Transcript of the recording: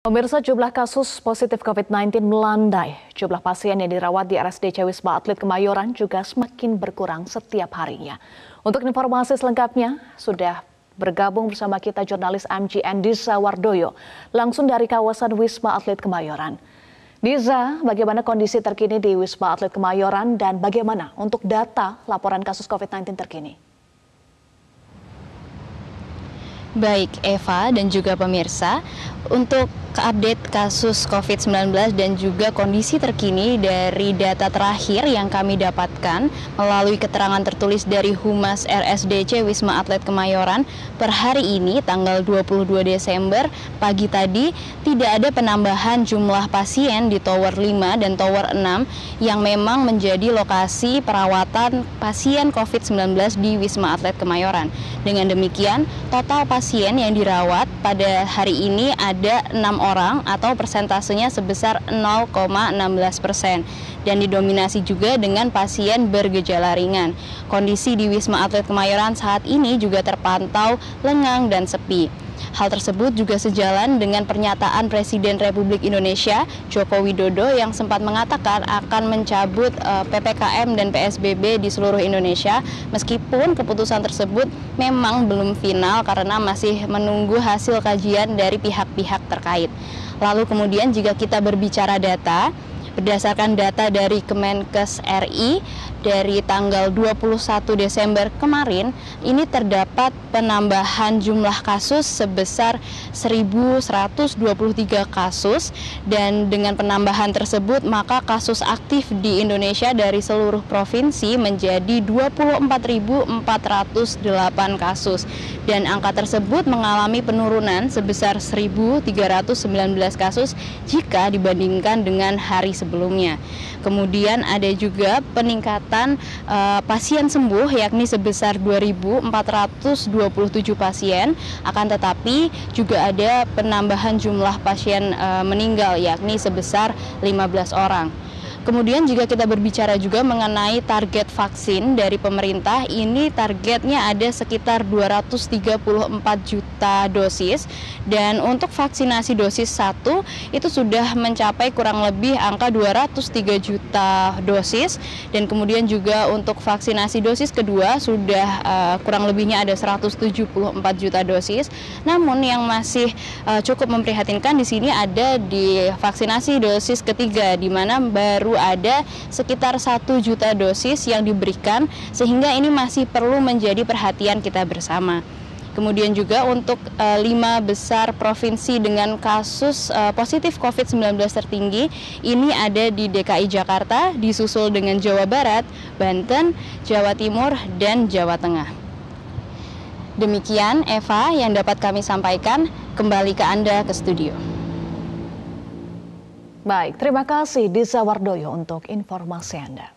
Pemirsa, jumlah kasus positif COVID-19 melandai. Jumlah pasien yang dirawat di RSDC Wisma Atlet Kemayoran juga semakin berkurang setiap harinya. Untuk informasi selengkapnya, sudah bergabung bersama kita jurnalis MGN Diza Wardoyo, langsung dari kawasan Wisma Atlet Kemayoran. Diza, bagaimana kondisi terkini di Wisma Atlet Kemayoran dan bagaimana untuk data laporan kasus COVID-19 terkini? Baik Eva dan juga pemirsa, untuk update kasus COVID-19 dan juga kondisi terkini dari data terakhir yang kami dapatkan melalui keterangan tertulis dari Humas RSDC Wisma Atlet Kemayoran per hari ini tanggal 22 Desember pagi tadi tidak ada penambahan jumlah pasien di Tower 5 dan Tower 6 yang memang menjadi lokasi perawatan pasien COVID-19 di Wisma Atlet Kemayoran. Dengan demikian, total pasien yang dirawat pada hari ini ada 6 orang atau persentasenya sebesar 0,16% dan didominasi juga dengan pasien bergejala ringan. Kondisi di Wisma Atlet Kemayoran saat ini juga terpantau lengang dan sepi. Hal tersebut juga sejalan dengan pernyataan Presiden Republik Indonesia Joko Widodo yang sempat mengatakan akan mencabut PPKM dan PSBB di seluruh Indonesia, meskipun keputusan tersebut memang belum final karena masih menunggu hasil kajian dari pihak-pihak terkait. Lalu kemudian jika kita berbicara data, berdasarkan data dari Kemenkes RI dari tanggal 21 Desember kemarin, ini terdapat penambahan jumlah kasus sebesar 1.123 kasus, dan dengan penambahan tersebut maka kasus aktif di Indonesia dari seluruh provinsi menjadi 24.408 kasus, dan angka tersebut mengalami penurunan sebesar 1.319 kasus jika dibandingkan dengan hari sebelumnya. Kemudian ada juga peningkatan pasien sembuh yakni sebesar 2.427 pasien, akan tetapi juga ada penambahan jumlah pasien meninggal yakni sebesar 15 orang. Kemudian jika kita berbicara juga mengenai target vaksin dari pemerintah, ini targetnya ada sekitar 234 juta dosis, dan untuk vaksinasi dosis 1 itu sudah mencapai kurang lebih angka 203 juta dosis, dan kemudian juga untuk vaksinasi dosis kedua sudah kurang lebihnya ada 174 juta dosis. Namun yang masih cukup memprihatinkan di sini ada di vaksinasi dosis ketiga, di mana baru ada sekitar 1 juta dosis yang diberikan, sehingga ini masih perlu menjadi perhatian kita bersama. Kemudian juga untuk 5 besar provinsi dengan kasus positif COVID-19 tertinggi, ini ada di DKI Jakarta, disusul dengan Jawa Barat, Banten, Jawa Timur, dan Jawa Tengah. Demikian Eva yang dapat kami sampaikan, kembali ke Anda ke studio. Baik, terima kasih Diza Wardoyo untuk informasi Anda.